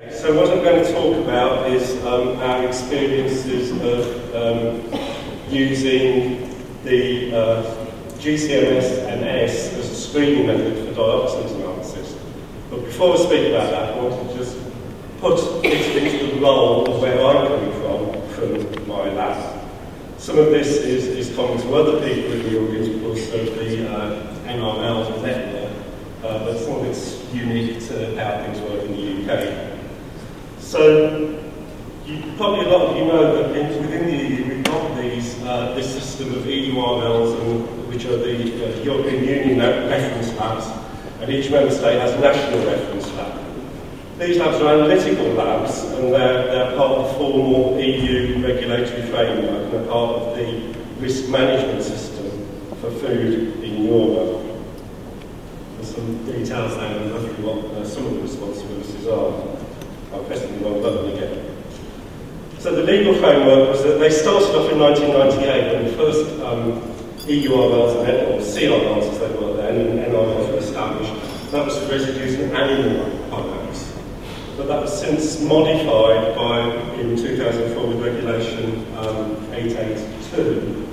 So what I'm going to talk about is our experiences of using the GCMSMS as a screening method for dioxins analysis. But before I speak about that, I want to just put it into the role of where I'm coming from my lab. Some of this is common to other people in the audience because of the NRL network, but some of it's unique to how things work in the UK. So, probably a lot of you know that within the EU we've got this system of EURLs, which are the European Union reference labs, and each member state has a national reference lab. These labs are analytical labs, and they're part of the formal EU regulatory framework, and they're part of the risk management system for food in Europe. There's some details there on roughly what some of the responsibilities are. I'm pressing the wrong button again. So the legal framework was that they started off in 1998 when the first EURLs or CRLs as they were then, and NRLs were established. That was for residues in animal products. But that was since modified in 2004 with Regulation 882,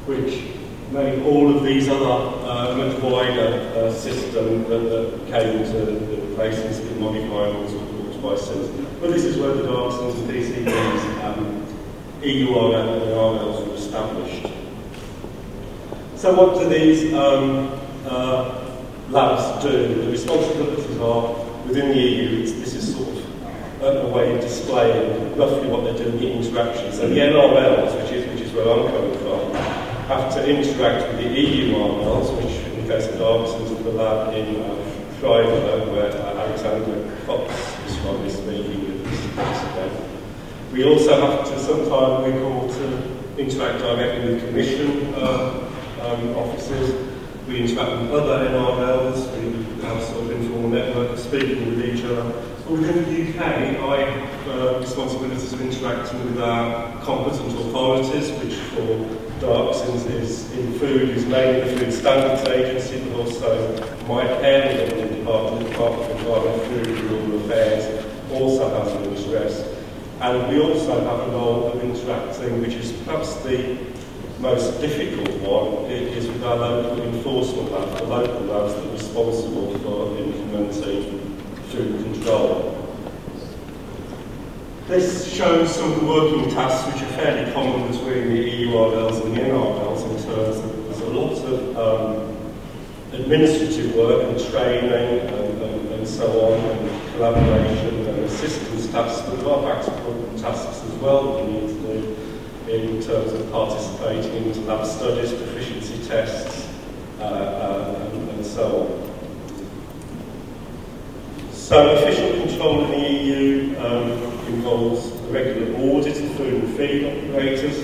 which made all of these other much wider systems that came into the place and has been modified by since. But this is where the Dioxins and PCBs, EURL and RLs were established. So what do these labs do? The responsibilities are within the EU. This is sort of a way of displaying roughly what they're doing in interaction. So the NRLs, which is where I'm coming from, have to interact with the EURLs, which in the case of Dioxins, the lab in Freiburg, where Alexander Fox is from, is speaking with us today. We also have to sometimes to interact directly with Commission officers. We interact with other NRLs. We have sort of informal network of speaking with each other. But within the UK, I have responsibilities of interacting with our competent authorities, which for Dioxins is in food is mainly the Food Standards Agency, but also my area of the Department of Environment, Food and Rural Affairs also has an interest. And we also have a role of interacting, which is perhaps the most difficult one, is with our local enforcement labs, the local labs that are responsible for implementing food control. This shows some of the working tasks which are fairly common between the EURLs and the NRLs in terms of there's a lot of administrative work and training and so on, and collaboration and assistance tasks, but there are practical tasks as well that we need to do in terms of participating in lab studies, proficiency tests, and so on. So official control in the EU involves the regular audit of food and feed operators,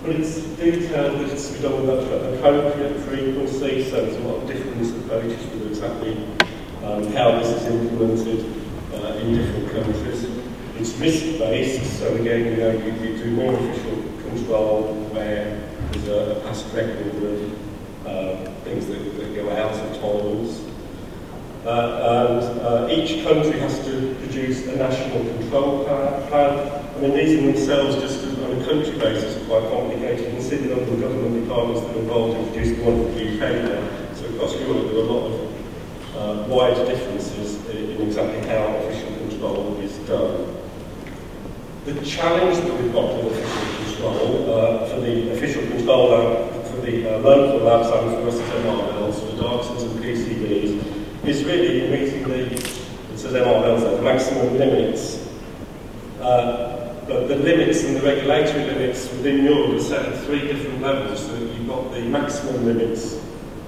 but it's detailed that it's done with appropriate frequency, so there's a lot of different approaches with exactly how this is implemented in different countries. It's risk-based, so again, you know, you do more official control where there's a past record of things that go out of tolerance. And each country has to produce a national control plan. I mean, these in themselves, just on a country basis, are quite complicated. You can see the number of government departments that are involved in producing one for the UK now. So across Europe, there are a lot of wide differences in exactly how official control is done. The challenge that we've got with official control, for the official control lab, for the local labs and for us as MRLs, for Dioxins and PCBs, is really meeting it says MRLs, the maximum limits. But the limits and the regulatory limits within Europe are set at 3 different levels. So you've got the maximum limits,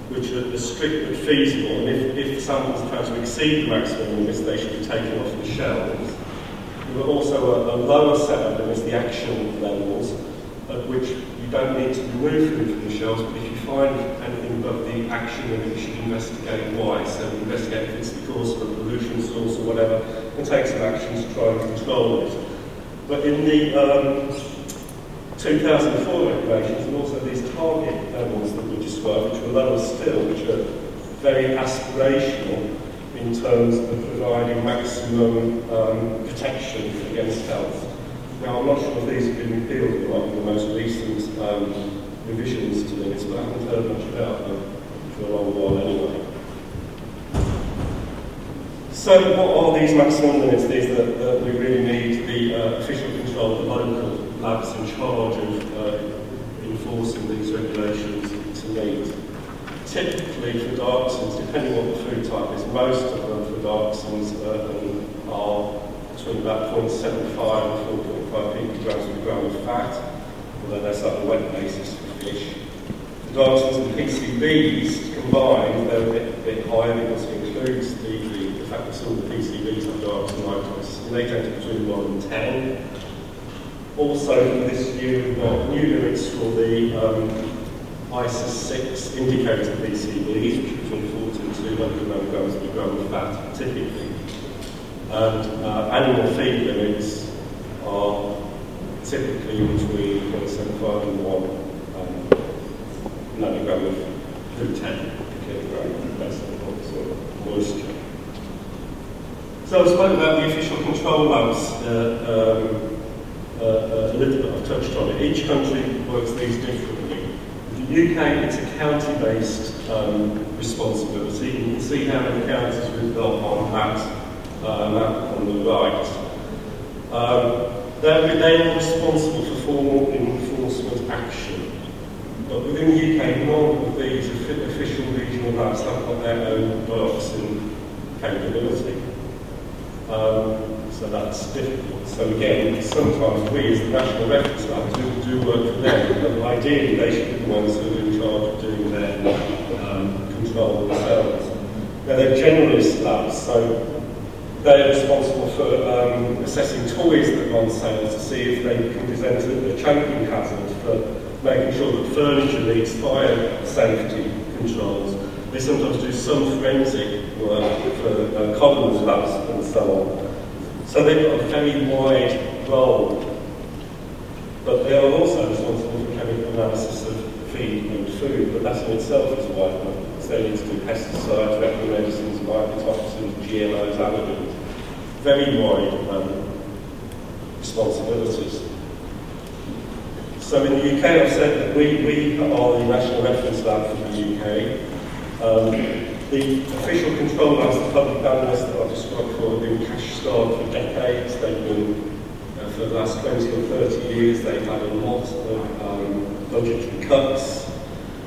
which are strict but feasible, and if samples try to exceed the maximum limits, they should be taken off the shelves. There are also a lower set of limits, the action levels, at which you don't need to remove food from the shelves, but if you find anything above the action limit, you should investigate why. So investigate if it's because of a pollution source or whatever, and take some action to try and control it. But in the 2004 regulations, and also these target levels that we described, which were lower still, which are very aspirational, in terms of providing maximum protection against health. Now, I'm not sure if these have been repealed or not in the most recent revisions to limits, but I haven't heard much about them for a long while anyway. So what are these maximum limits? These that we really need the official control of the local labs in charge of enforcing these regulations to meet. Typically for dioxins, depending on the food type, is most of them for dioxins are between about 0.75 and 4.5 picograms per gram of fat, although that's like the weight basis for fish. The dioxins and PCBs combined, they're a bit higher because it includes the fact that some of the PCBs have dioxin nitrates, and they tend to be between 1 and 10. Also, for this year, we've got new limits for the ISIS 6 indicator PCBs, which are between 40 and 200 nanograms per gram of fat, typically. And animal feed limits are typically between 0.75 and 1 nanogram of gluten per kilogram, based on sort of moisture. So I spoke about the official control labs a little bit. I've touched on it. Each country works these differently. In the UK, it's a county-based responsibility. You can see how many counties we've got on that map on the right. They are responsible for formal enforcement action. But within the UK, none of these official regional labs have got their own dioxin capability. So that's difficult. So again, sometimes we as the national reference labs do work for them, but ideally they should be the ones who are in charge of doing their control themselves. Now they're generalist labs, so they're responsible for assessing toys that are on sale to see if they can present a choking hazard, for making sure that furniture meets fire safety controls. They sometimes do some forensic work for Collins labs and so on. So they've got a very wide role, but they are also responsible for chemical analysis of feed and food, but that in itself is wide enough. So they need to do pesticides, veterinary medicines, mycotoxins, GMOs, allergens. Very wide responsibilities. So in the UK, I've said that we are the national reference lab for the UK. The official control labs, the public analysts that I've described before, have been cash-starved for decades. They've been, for the last 20 or 30 years, they've had a lot of budgetary cuts.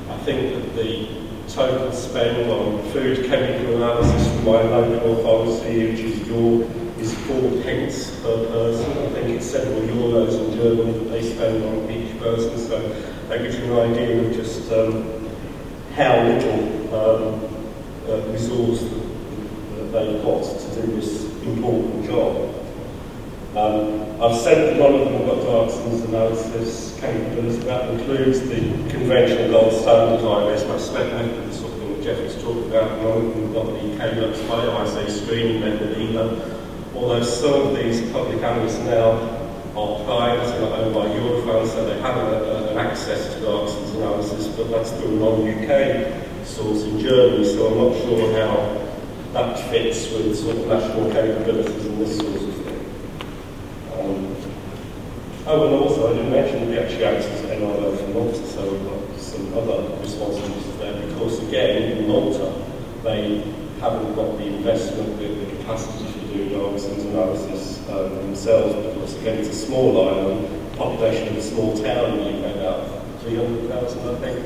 I think that the total spend on food chemical analysis from my local authority, which is York, is 4 pence per person. I think it's several euros in Germany that they spend on each person, so that gives you an idea of just how little resource that they've got to do this important job. I've said that none of them have got dioxins analysis capability. That includes the conventional gold standard IMS mass spec method, something that Jeff was talking about. None of them have got the KLux bioassay screening method either. Although some of these public analysts now are private and are owned by Eurofund, so they have an access to dioxins analysis, but that's through a non-UK source in Germany, so I'm not sure how that fits with sort of national capabilities and this sort of thing. And also I didn't mention that we actually act as NRO for Malta, so we've got some other responsibilities there, because again, in Malta, they haven't got the investment, the capacity for doing dioxins analysis themselves, because again, it's a small island, population of a small town in the UK, about 300,000 I think.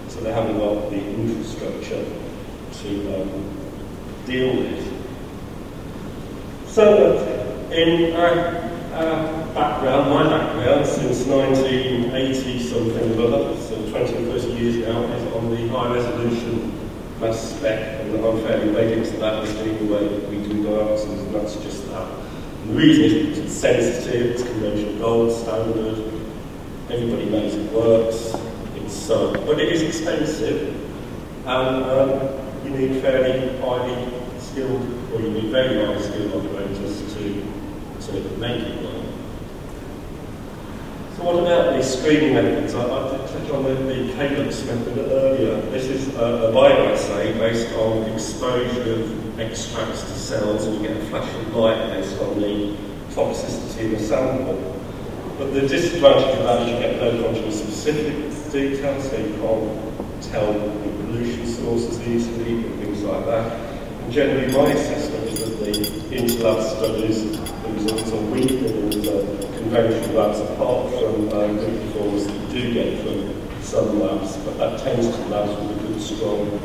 So they haven't got the infrastructure to deal with. So in our background, my background since 1980 something or other, so 20 or 30 years now, is on the high resolution mass spec, and I'm fairly wedded to that as being the way that we do dioxins, and that's just that. And the reason is because it's sensitive, it's conventional gold standard, everybody knows it works. But it is expensive, and you need fairly highly skilled, or you need very highly skilled operators to make it work. So what about these screening methods? I did touch on the Calix method earlier. This is a bioassay based on exposure of extracts to cells, and you get a flash of light based on the toxicity in the sample. But the disadvantage of that is you get no content-specific detail, so you can't tell the pollution sources easily and things like that. And generally, my assessment is that the inter-lab studies, the results are weaker than the conventional labs, apart from good performance that you do get from some labs, but that tends to labs with a good, strong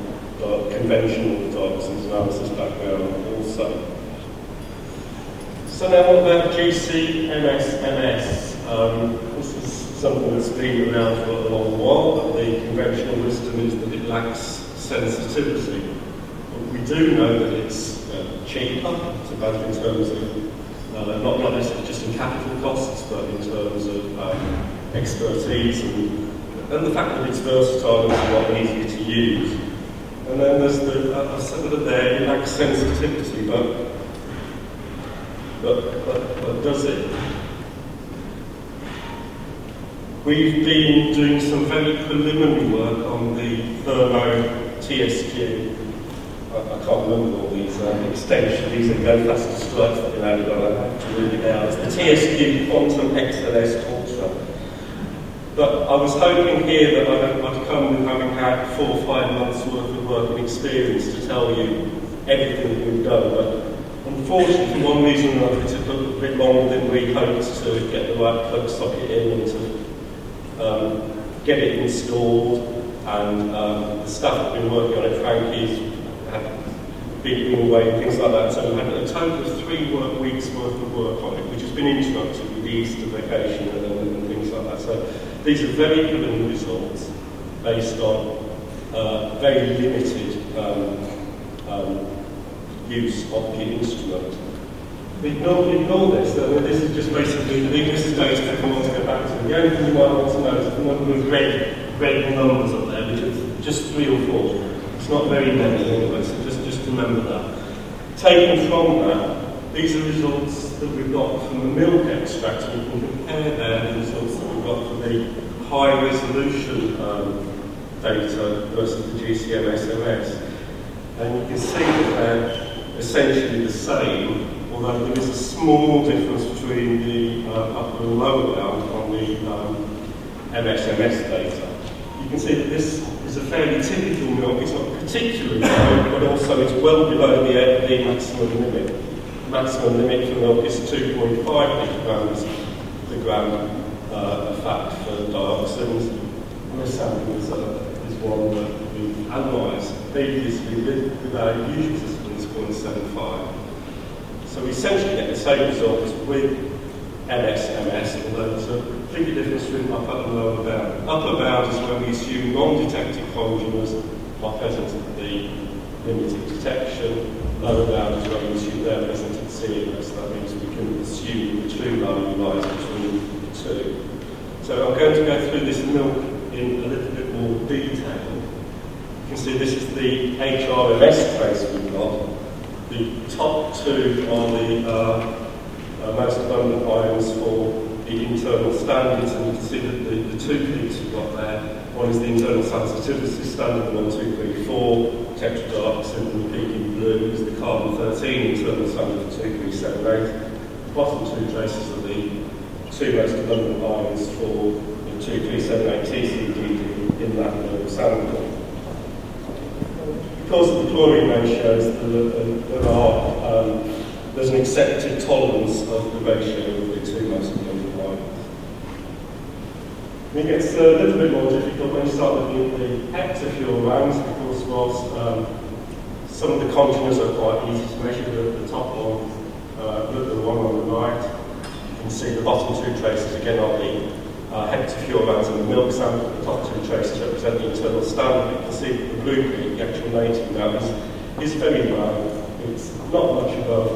conventional dioxins analysis background also. So now what about GCMSMS? This is something that's been around for a long while, but the conventional wisdom is that it lacks sensitivity. But we do know that it's cheaper, so both in terms of, not necessarily just in capital costs, but in terms of expertise and the fact that it's versatile and a lot easier to use. And then there's I said that there, it lacks sensitivity, but does it? We've been doing some very preliminary work on the thermo TSQ. I can't remember all these extensions, these are go faster stripes that are added on. I have to read it out. It's the TSQ Quantum XLS Ultra. But I was hoping here that I'd come with having had 4 or 5 months worth of work and experience to tell you everything that we've done. But unfortunately, for one reason or another, it took a bit longer than we hoped to get the right plug socket in and to get it installed. And the staff that have been working on it, Frankie's had been away and things like that. So we had a total of 3 weeks worth of work on it, which has been interrupted with the Easter vacation and things like that. So these are very preliminary results based on very limited use of the instrument. Ignore this. This is just basically the biggest data everyone wants to go back to. The only thing you might want to know is the number of red numbers up there, which is just 3 or 4. It's not very many anyway, so just remember that. Taken from that, these are results that we've got from the milk extract, and you can compare there the results that we've got from the high resolution data versus the GCMSMS. And you can see that they're essentially the same, although there is a small difference between the upper and lower bound on the MSMS data. You can see that this is a fairly typical milk. It's not particularly low, but also it's well below the maximum limit. The maximum limit for milk is 2.5 picograms per gram of fat for dioxins. And this sample is one that we've analysed previously with our usual system, is 0.75. So we essentially get the same results with MSMS, although there's a big difference between upper and lower bound. Upper bound is where we assume non-detected congeners are present at the limit of detection. Lower bound is where we assume they're present at zero, so that means we can assume the true value lies between the two. So I'm going to go through this milk in a little bit more detail. You can see this is the HRMS trace we've got. The top 2 are the most abundant ions for the internal standards, and you can see that the 2 peaks we've got there. One is the internal sensitivity standard, 1, 2, 3, 4, tetradioxin, and the peak in blue is the carbon-13 internal standard for 2, 3, 7, 8. The bottom 2 traces are the 2 most abundant ions for the 2, 3, 7, 8 TCDD in that milk sample. Because of the chlorine ratios, there's an accepted tolerance of the ratio of the 2 most abundant ions. It gets a little bit more difficult when you start looking at the heptafuran, because whilst some of the congeners are quite easy to measure, the top one, the one on the right, you can see the bottom 2 traces again are the heptafurans in the milk sample. The top 2 traces represent the internal standard. You can see that the blue peak, the actual native now, is very low. It's not much above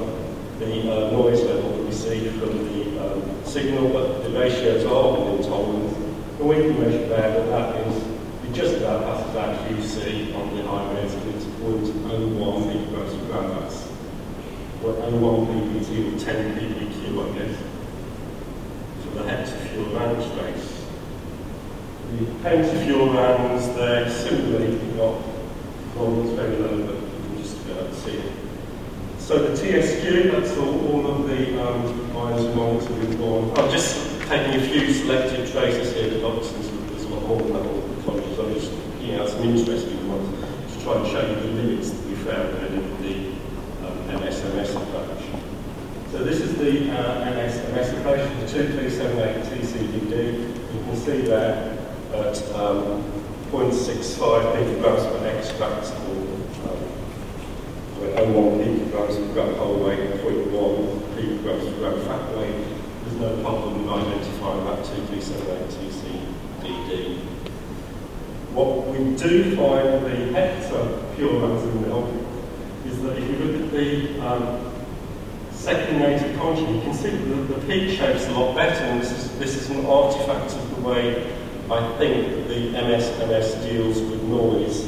the noise level that we see from the signal, but the ratios are within tolerance. And we can measure there that is just about passes our QC on the high res, and it's 0.01 micrograms per gram. That's 0.01 ppt or 10 ppq, I guess, for the heptafuran trace. The pentafurans, they're similarly not one that's very low, but you can just see it. So the TSQ, that's all of the ions and molecules have been born. I'm just taking a few selected traces here. Dioxins, there's a lot more than that on the colleges. I'm just picking out some interesting ones to try and show you the limits that we found in the MSMS approach. So this is the MSMS approach, the 2378 TCDD. You can see there at 0.65 picograms per extract, or 0.01 picograms per gram whole weight, 0.1 picograms per gram fat weight. There's no problem with identifying that 2378 TCDD. What we do find with the heptafurans in milk is that if you look at the second native conjugate, you can see that the peak shape's a lot better, and this is an artifact of the way I think that the MSMS deals with noise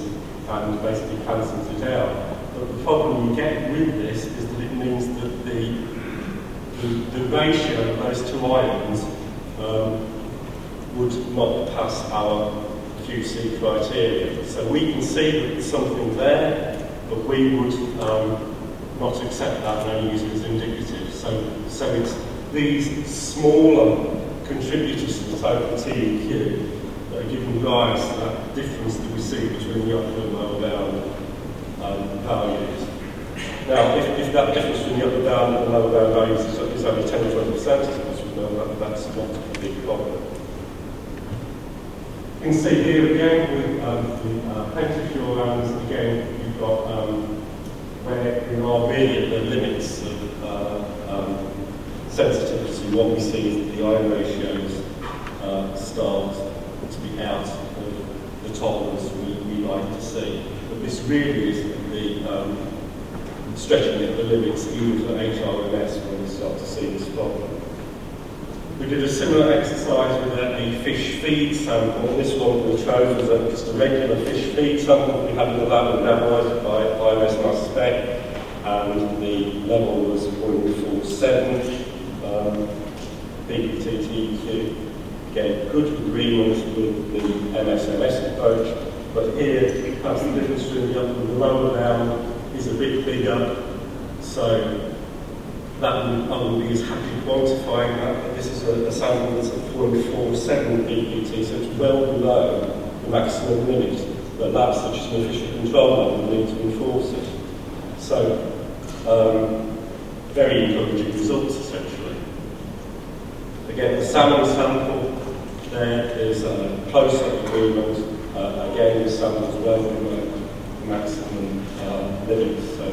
and basically cancels it out. But the problem you get with this is that it means that the ratio of those two ions would not pass our QC criteria. So we can see that there's something there, but we would not accept that and only use it as indicative. So it's these smaller contributors to the total TEQ that are giving rise to that difference that we see between the upper and lower bound values. Now, if that difference between the upper bound and the lower bound values is only 10 or 20%, as we know, that's not a big problem. You can see here again with the pentafurans, again, you've got where we are really at the limits of sensitivity. What we see is that the ion ratios start to be out of the tolerance we like to see. But this really is the stretching at the limits even for HRMS when we start to see this problem. We did a similar exercise with a fish feed sample. This one we chose was just a regular fish feed sample we had in the lab and analysed by IMS mass spec, and the level was 0.47 PPT-TEQ. Again, good agreement with the MSMS approach, but here perhaps the difference between the upper and the lower bound is a bit bigger, so that I wouldn't be as happy quantifying that, but this is a sample that's at 0.47 PPT, so it's well below the maximum limit that labs such as an official control lab would need to enforce it. So, very encouraging results essentially. Again, the salmon sample, there is a close-up agreement. Again, the sample is well below the maximum limit, so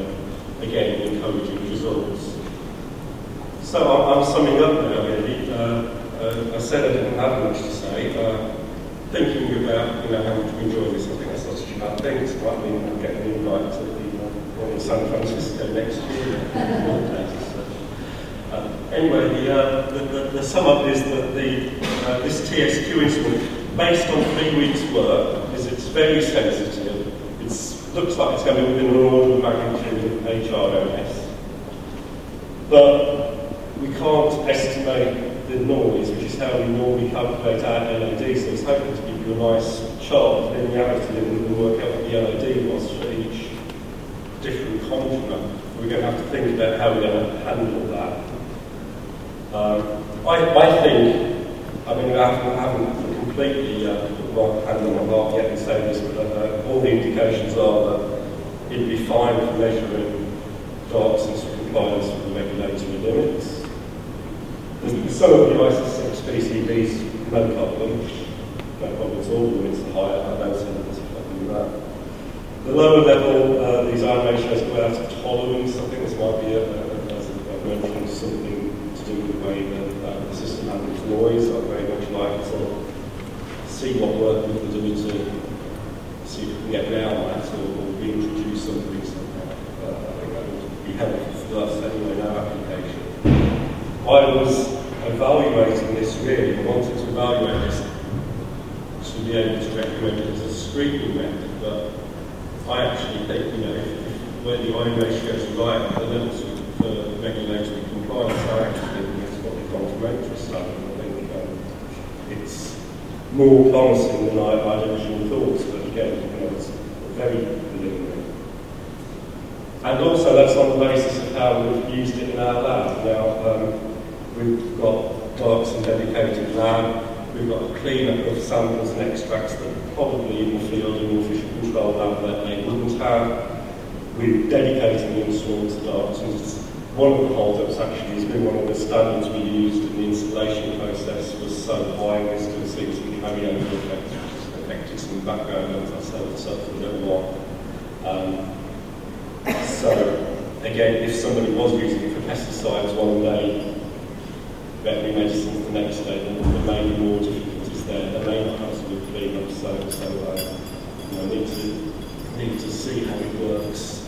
again, encouraging results. So I'm summing up now, really. I said I didn't have much to say. Thinking about how much we enjoy this, I think that's not such a bad thing. It might mean I'm getting an invite to the one in San Francisco next year. Anyway, the sum up is that this TSQ instrument, based on 3 weeks' work, it's very sensitive. It looks like it's going to be within an order of magnitude of HRMS. But we can't estimate the noise, which is how we normally calculate our LOD, so it's hoping to give you a nice chart of linearity and work out what the LOD was for each different conjugate. We're going to have to think about how we're going to handle that. I think, I haven't completely put my hand on my heart yet and say this, but all the indications are that it'd be fine for measuring dioxins for compliance with the regulatory limits. Some of the ISO6 PCBs, no problem at all, the limits are higher, I don't see there's a problem with that. The lower level, these ion ratios go out of tolerance. I think this might be, as I've mentioned, something to do with the way that the system handles noise. I'd very much like to see what work we can do to see if we can get around that or reintroduce something somehow. I think that would be helpful for us anyway in our application. I was evaluating this really, I wanted to evaluate this to be able to recommend it as a screening method, but I actually think, where the ion ratio is right, the levels for regulatory compliance, I actually think it's what we complementary stuff. I think it's more promising than I'd originally thought, but again, it's very preliminary. And also that's on the basis of how we've used it in our lab. Now, we've got Dioxin dedicated lab, we've got a cleanup of samples and extracts that probably in the field in the official control lab that they wouldn't have. We're dedicating the instrument to Dioxins. One of the hold-ups actually has been one of the standards we used in the installation process was so high we still see some carryover effects, which has affected some background as I said for a little while. So again, if somebody was using it for pesticides one day, veterinary medicines the next day, then there may be more difficulties there. There may not have to be clean up, so need to see how it works.